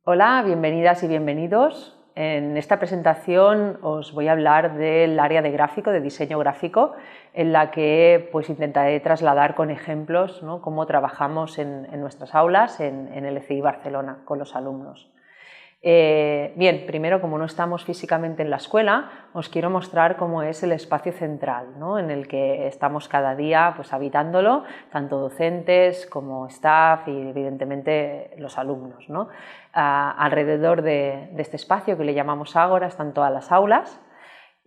Hola, bienvenidas y bienvenidos. En esta presentación os voy a hablar del área de gráfico, de diseño gráfico, en la que intentaré trasladar con ejemplos, ¿no?, cómo trabajamos en nuestras aulas en el ECI Barcelona con los alumnos. Bien, primero, como no estamos físicamente en la escuela, os quiero mostrar cómo es el espacio central, ¿no?, en el que estamos cada día habitándolo, tanto docentes como staff y evidentemente los alumnos, ¿no? Alrededor de este espacio, que le llamamos Ágora, están todas las aulas,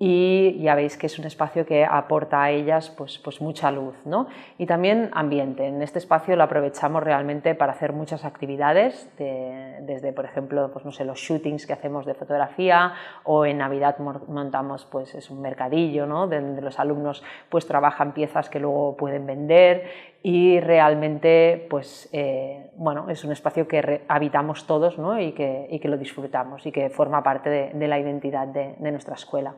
y ya veis que es un espacio que aporta a ellas mucha luz, ¿no? Y también ambiente. En este espacio lo aprovechamos realmente para hacer muchas actividades, desde por ejemplo los shootings que hacemos de fotografía, o en Navidad montamos es un mercadillo, ¿no?, donde los alumnos trabajan piezas que luego pueden vender, y realmente es un espacio que habitamos todos, ¿no?, y que lo disfrutamos y que forma parte de la identidad de nuestra escuela.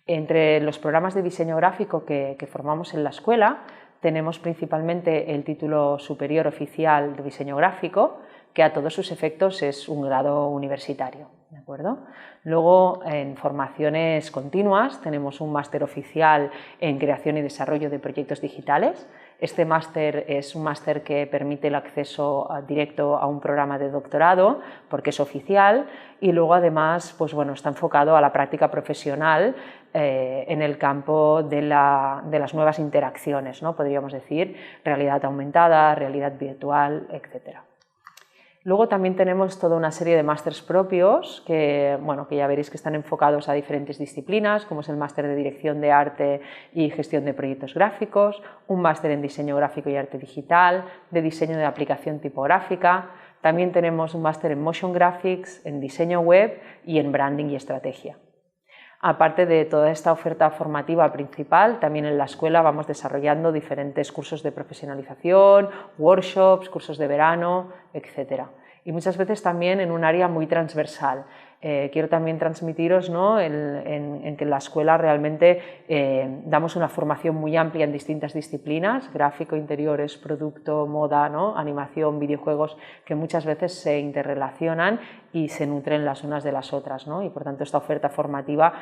Entre los programas de diseño gráfico que formamos en la escuela tenemos principalmente el título superior oficial de diseño gráfico, que a todos sus efectos es un grado universitario, ¿de acuerdo? Luego, en formaciones continuas tenemos un máster oficial en creación y desarrollo de proyectos digitales. Este máster es un máster que permite el acceso directo a un programa de doctorado porque es oficial, y luego además está enfocado a la práctica profesional en el campo de las nuevas interacciones, ¿no?, podríamos decir, realidad aumentada, realidad virtual, etc. Luego también tenemos toda una serie de másters propios que ya veréis que están enfocados a diferentes disciplinas, como es el máster de dirección de arte y gestión de proyectos gráficos, un máster en diseño gráfico y arte digital, de diseño de aplicación tipográfica. También tenemos un máster en motion graphics, en diseño web y en branding y estrategia. Aparte de toda esta oferta formativa principal, también en la escuela vamos desarrollando diferentes cursos de profesionalización, workshops, cursos de verano, etc. Y muchas veces también en un área muy transversal. Quiero también transmitiros, ¿no?, en que en la escuela realmente damos una formación muy amplia en distintas disciplinas: gráfico, interiores, producto, moda, ¿no?, animación, videojuegos, que muchas veces se interrelacionan y se nutren las unas de las otras, ¿no? Y por tanto esta oferta formativa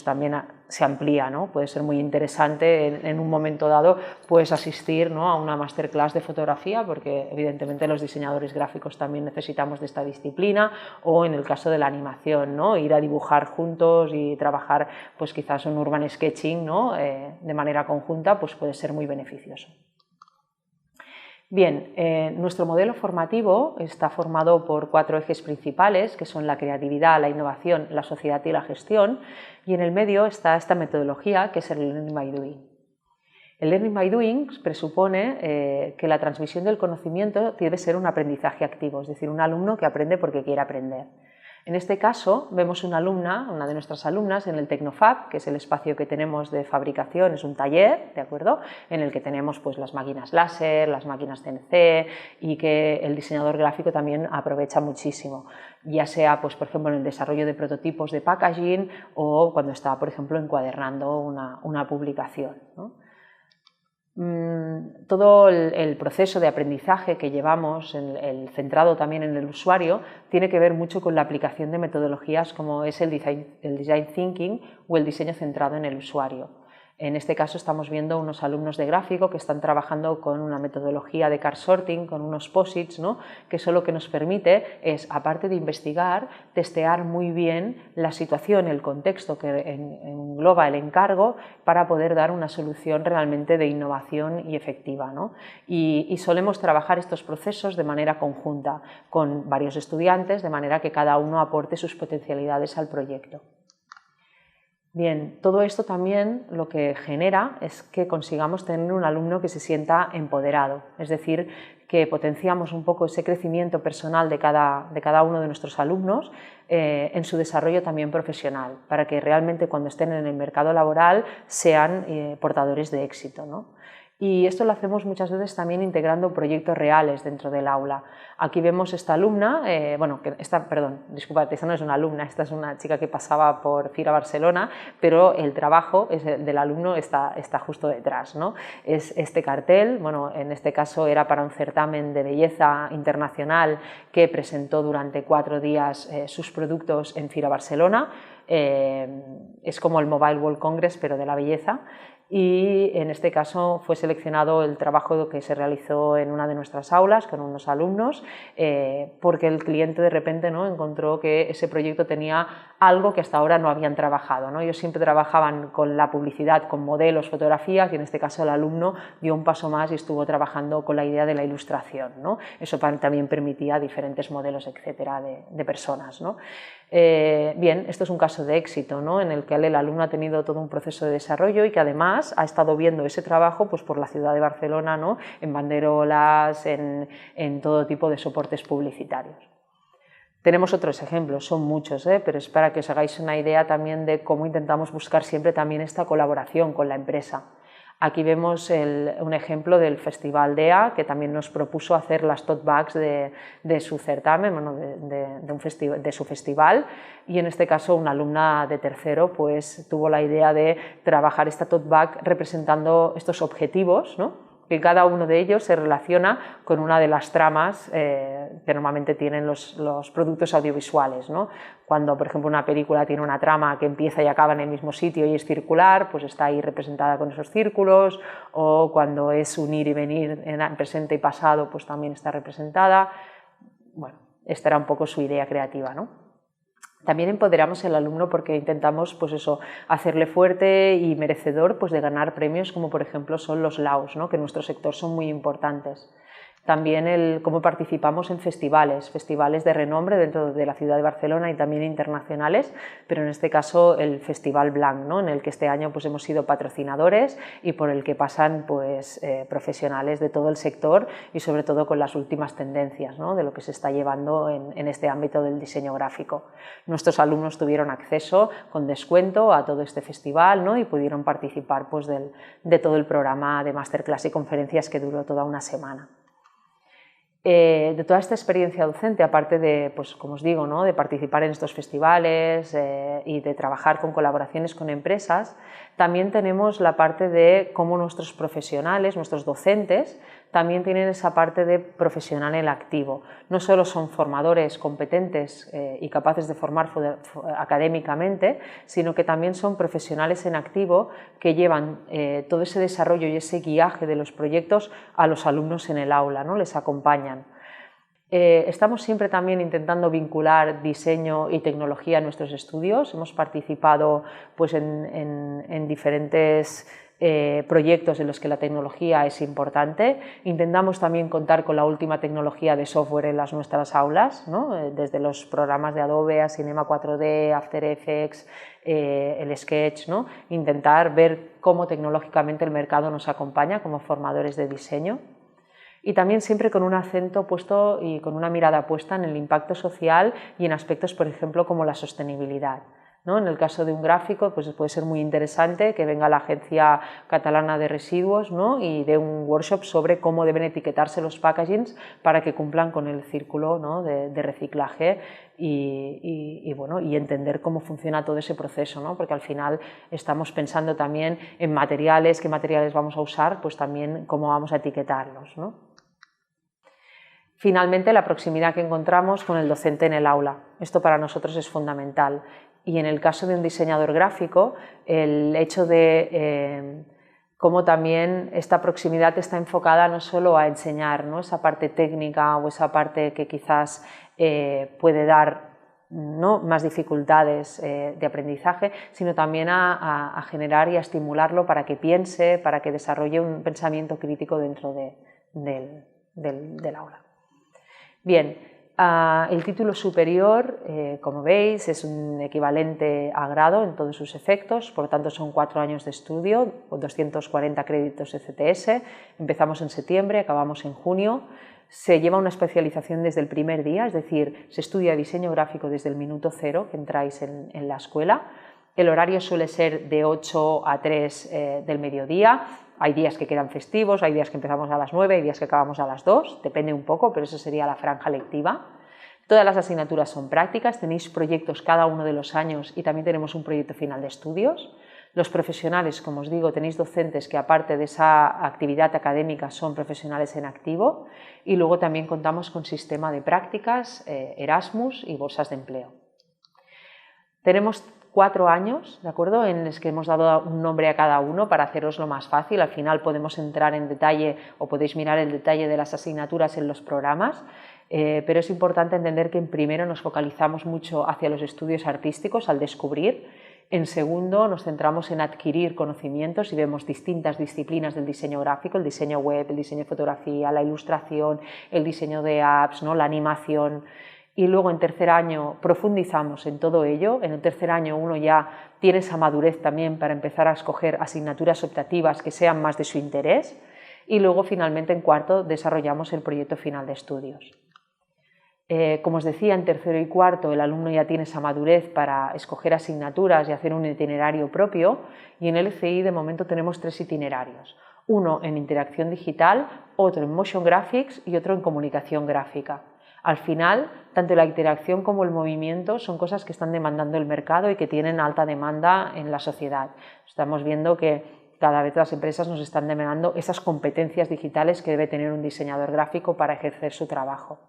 también se amplía, ¿no? Puede ser muy interesante en un momento dado asistir, ¿no?, a una masterclass de fotografía, porque evidentemente los diseñadores gráficos también necesitamos de esta disciplina, o en el caso de la animación, ¿no?, ir a dibujar juntos y trabajar quizás un urban sketching, ¿no?, de manera conjunta, puede ser muy beneficioso. Bien, nuestro modelo formativo está formado por 4 ejes principales, que son la creatividad, la innovación, la sociedad y la gestión, y en el medio está esta metodología, que es el Learning by Doing. El Learning by Doing presupone que la transmisión del conocimiento debe ser un aprendizaje activo, es decir, un alumno que aprende porque quiere aprender. En este caso vemos una de nuestras alumnas, en el Tecnofab, que es el espacio que tenemos de fabricación, es un taller, ¿de acuerdo?, en el que tenemos las máquinas láser, las máquinas CNC, y que el diseñador gráfico también aprovecha muchísimo, ya sea por ejemplo en el desarrollo de prototipos de packaging, o cuando está por ejemplo encuadernando una publicación, ¿no? Todo el proceso de aprendizaje que llevamos, centrado también en el usuario, tiene que ver mucho con la aplicación de metodologías como es el design thinking o el diseño centrado en el usuario. En este caso estamos viendo unos alumnos de gráfico que están trabajando con una metodología de card sorting, con unos posits, ¿no?, que eso lo que nos permite es, aparte de investigar, testear muy bien la situación, el contexto que engloba el encargo, para poder dar una solución realmente de innovación y efectiva, ¿no? Y solemos trabajar estos procesos de manera conjunta con varios estudiantes, de manera que cada uno aporte sus potencialidades al proyecto. Bien, todo esto también lo que genera es que consigamos tener un alumno que se sienta empoderado, es decir, que potenciamos un poco ese crecimiento personal de cada uno de nuestros alumnos en su desarrollo también profesional, para que realmente cuando estén en el mercado laboral sean portadores de éxito, ¿no? Y esto lo hacemos muchas veces también integrando proyectos reales dentro del aula. Aquí vemos esta alumna, disculpad, esta no es una alumna, esta es una chica que pasaba por Fira Barcelona, pero el trabajo del alumno está justo detrás, ¿no? Es este cartel, bueno, en este caso era para un certamen de belleza internacional que presentó durante 4 días sus productos en Fira Barcelona. Es como el Mobile World Congress, pero de la belleza. Y en este caso fue seleccionado el trabajo que se realizó en una de nuestras aulas con unos alumnos, porque el cliente de repente, ¿no?, encontró que ese proyecto tenía algo que hasta ahora no habían trabajado, ¿no? Ellos siempre trabajaban con la publicidad, con modelos, fotografías, y en este caso el alumno dio un paso más y estuvo trabajando con la idea de la ilustración, ¿no? Eso también permitía diferentes modelos, etcétera, de personas, ¿no? Bien, esto es un caso de éxito, ¿no?, en el que el alumno ha tenido todo un proceso de desarrollo y que además ha estado viendo ese trabajo pues, por la ciudad de Barcelona, ¿no?, en banderolas, en todo tipo de soportes publicitarios. Tenemos otros ejemplos, son muchos, pero es para que os hagáis una idea también de cómo intentamos buscar siempre también esta colaboración con la empresa. Aquí vemos un ejemplo del Festival DEA, que también nos propuso hacer las tote bags de su certamen, bueno, de su festival, y en este caso una alumna de tercero pues, tuvo la idea de trabajar esta tote bag representando estos objetivos, ¿no?, que cada uno de ellos se relaciona con una de las tramas que normalmente tienen los productos audiovisuales, ¿no? Cuando, por ejemplo, una película tiene una trama que empieza y acaba en el mismo sitio y es circular, pues está ahí representada con esos círculos, o cuando es un ir y venir en presente y pasado, pues también está representada. Bueno, esta era un poco su idea creativa, ¿no? También empoderamos al alumno porque intentamos pues eso, hacerle fuerte y merecedor pues, de ganar premios como por ejemplo son los LAUs, ¿no?, que en nuestro sector son muy importantes. También cómo participamos en festivales de renombre dentro de la ciudad de Barcelona y también internacionales, pero en este caso el Festival Blanc, ¿no?, en el que este año pues, hemos sido patrocinadores y por el que pasan pues, profesionales de todo el sector y sobre todo con las últimas tendencias, ¿no?, de lo que se está llevando en este ámbito del diseño gráfico. Nuestros alumnos tuvieron acceso con descuento a todo este festival, ¿no?, y pudieron participar pues, de todo el programa de masterclass y conferencias que duró toda una semana. De toda esta experiencia docente, aparte de, pues, como os digo, ¿no?, de participar en estos festivales y de trabajar con colaboraciones con empresas, también tenemos la parte de cómo nuestros profesionales, nuestros docentes, también tienen esa parte de profesional en el activo. No solo son formadores competentes y capaces de formar académicamente, sino que también son profesionales en activo que llevan todo ese desarrollo y ese guiaje de los proyectos a los alumnos en el aula, ¿no?, les acompañan. Estamos siempre también intentando vincular diseño y tecnología en nuestros estudios. Hemos participado pues, en diferentes proyectos en los que la tecnología es importante. Intentamos también contar con la última tecnología de software en nuestras aulas, ¿no?, desde los programas de Adobe a Cinema 4D, After Effects, el Sketch, ¿no?, intentar ver cómo tecnológicamente el mercado nos acompaña como formadores de diseño. Y también siempre con un acento puesto y con una mirada puesta en el impacto social y en aspectos, por ejemplo, como la sostenibilidad, ¿no? En el caso de un gráfico, pues puede ser muy interesante que venga la Agencia Catalana de Residuos, ¿no?, y dé un workshop sobre cómo deben etiquetarse los packagings para que cumplan con el círculo, ¿no?, de reciclaje y entender cómo funciona todo ese proceso, ¿no?, porque al final estamos pensando también en materiales, qué materiales vamos a usar, pues también cómo vamos a etiquetarlos, ¿no? Finalmente, la proximidad que encontramos con el docente en el aula. Esto para nosotros es fundamental. Y en el caso de un diseñador gráfico, el hecho de cómo también esta proximidad está enfocada no solo a enseñar, ¿no?, esa parte técnica o esa parte que quizás puede dar, ¿no?, más dificultades de aprendizaje, sino también a generar y a estimularlo para que piense, para que desarrolle un pensamiento crítico dentro del aula. Bien, el título superior, como veis, es un equivalente a grado en todos sus efectos, por lo tanto son 4 años de estudio, 240 créditos ECTS, empezamos en septiembre, acabamos en junio, se lleva una especialización desde el primer día, es decir, se estudia diseño gráfico desde el minuto cero que entráis en la escuela. El horario suele ser de 8 a 3 del mediodía. Hay días que quedan festivos, hay días que empezamos a las 9, hay días que acabamos a las 2, depende un poco, pero eso sería la franja lectiva. Todas las asignaturas son prácticas, tenéis proyectos cada uno de los años y también tenemos un proyecto final de estudios. Los profesionales, como os digo, tenéis docentes que aparte de esa actividad académica son profesionales en activo y luego también contamos con sistema de prácticas, Erasmus y bolsas de empleo. Tenemos 4 años, ¿de acuerdo?, en los que hemos dado un nombre a cada uno para haceroslo más fácil. Al final podemos entrar en detalle o podéis mirar el detalle de las asignaturas en los programas, pero es importante entender que en primero nos focalizamos mucho hacia los estudios artísticos al descubrir. En segundo nos centramos en adquirir conocimientos y vemos distintas disciplinas del diseño gráfico, el diseño web, el diseño de fotografía, la ilustración, el diseño de apps, ¿no?, la animación. Y luego en tercer año profundizamos en todo ello. En el tercer año uno ya tiene esa madurez también para empezar a escoger asignaturas optativas que sean más de su interés. Y luego finalmente en cuarto desarrollamos el proyecto final de estudios. Como os decía, en tercero y cuarto el alumno ya tiene esa madurez para escoger asignaturas y hacer un itinerario propio, y en el LCI de momento tenemos 3 itinerarios, uno en interacción digital, otro en motion graphics y otro en comunicación gráfica. Al final, tanto la interacción como el movimiento son cosas que están demandando el mercado y que tienen alta demanda en la sociedad. Estamos viendo que cada vez las empresas nos están demandando esas competencias digitales que debe tener un diseñador gráfico para ejercer su trabajo.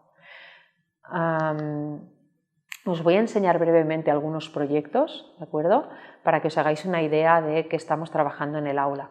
Os voy a enseñar brevemente algunos proyectos, ¿de acuerdo?, para que os hagáis una idea de qué estamos trabajando en el aula.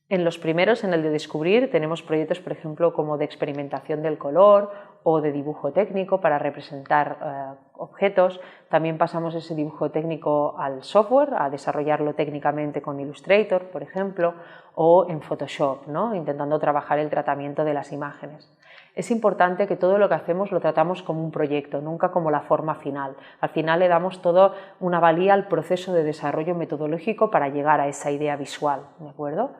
En los primeros, en el de descubrir, tenemos proyectos, por ejemplo, como de experimentación del color o de dibujo técnico para representar objetos. También pasamos ese dibujo técnico al software, a desarrollarlo técnicamente con Illustrator, por ejemplo, o en Photoshop, ¿no?, intentando trabajar el tratamiento de las imágenes. Es importante que todo lo que hacemos lo tratamos como un proyecto, nunca como la forma final. Al final le damos toda una valía al proceso de desarrollo metodológico para llegar a esa idea visual, ¿de acuerdo?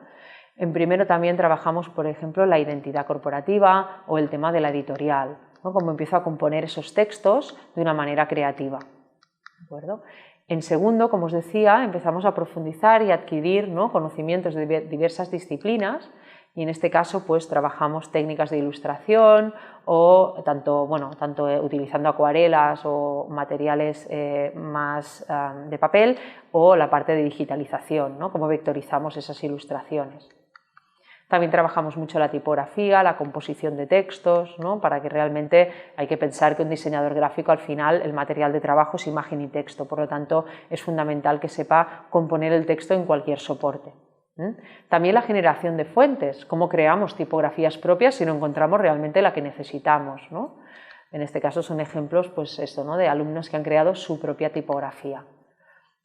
En primero también trabajamos, por ejemplo, la identidad corporativa o el tema de la editorial, ¿no?, cómo empiezo a componer esos textos de una manera creativa, ¿de acuerdo? En segundo, como os decía, empezamos a profundizar y adquirir, ¿no?, conocimientos de diversas disciplinas, y en este caso pues trabajamos técnicas de ilustración o tanto utilizando acuarelas o materiales más de papel, o la parte de digitalización, ¿no?, cómo vectorizamos esas ilustraciones. También trabajamos mucho la tipografía, la composición de textos, ¿no?, para que realmente hay que pensar que un diseñador gráfico al final el material de trabajo es imagen y texto, por lo tanto es fundamental que sepa componer el texto en cualquier soporte. También la generación de fuentes, cómo creamos tipografías propias si no encontramos realmente la que necesitamos, ¿no? En este caso son ejemplos pues esto, ¿no?, de alumnos que han creado su propia tipografía.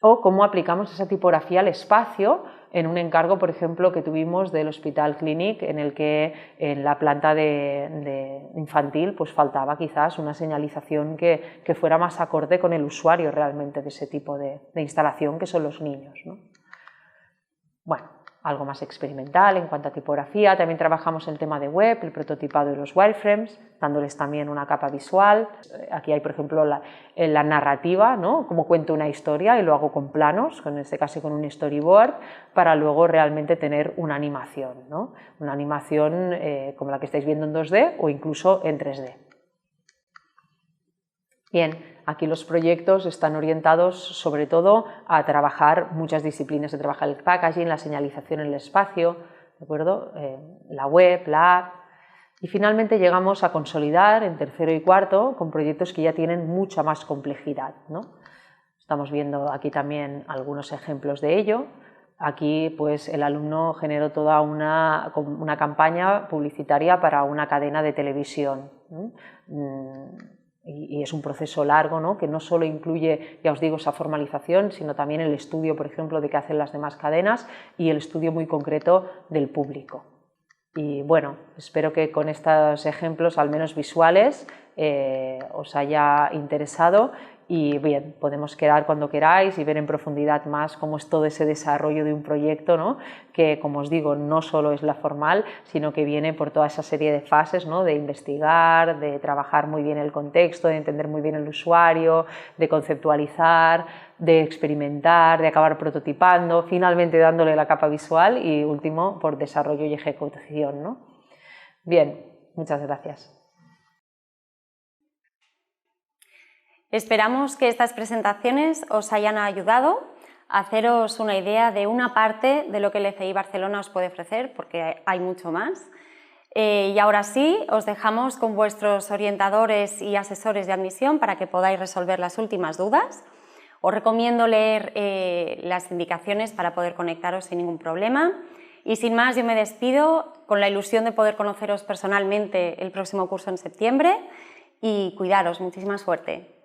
O cómo aplicamos esa tipografía al espacio en un encargo, por ejemplo, que tuvimos del Hospital Clínic, en el que en la planta de infantil pues faltaba quizás una señalización que fuera más acorde con el usuario realmente de ese tipo de instalación que son los niños, ¿no? Bueno, algo más experimental en cuanto a tipografía. También trabajamos el tema de web, el prototipado de los wireframes, dándoles también una capa visual. Aquí hay, por ejemplo, la narrativa, ¿no?, cómo cuento una historia y lo hago con planos, en este caso con un storyboard, para luego realmente tener una animación, ¿no?, una animación como la que estáis viendo en 2D o incluso en 3D. Bien, aquí los proyectos están orientados sobre todo a trabajar muchas disciplinas, de trabajar el packaging, la señalización en el espacio, ¿de acuerdo?, la web, la app, y finalmente llegamos a consolidar en tercero y cuarto con proyectos que ya tienen mucha más complejidad, ¿no? Estamos viendo aquí también algunos ejemplos de ello. Aquí pues el alumno generó toda una campaña publicitaria para una cadena de televisión, y es un proceso largo, ¿no?, que no solo incluye, ya os digo, esa formalización, sino también el estudio, por ejemplo, de qué hacen las demás cadenas y el estudio muy concreto del público. Y bueno, espero que con estos ejemplos, al menos visuales, os haya interesado y bien, podemos quedar cuando queráis y ver en profundidad más cómo es todo ese desarrollo de un proyecto, ¿no? Que, como os digo, no solo es la formal, sino que viene por toda esa serie de fases, ¿no? De investigar, de trabajar muy bien el contexto, de entender muy bien el usuario, de conceptualizar, de experimentar, de acabar prototipando, finalmente dándole la capa visual y último por desarrollo y ejecución, ¿no? Bien, muchas gracias. Esperamos que estas presentaciones os hayan ayudado a haceros una idea de una parte de lo que el ECI Barcelona os puede ofrecer, porque hay mucho más. Y ahora sí, os dejamos con vuestros orientadores y asesores de admisión para que podáis resolver las últimas dudas. Os recomiendo leer las indicaciones para poder conectaros sin ningún problema. Y sin más, yo me despido con la ilusión de poder conoceros personalmente el próximo curso en septiembre y cuidaros. Muchísima suerte.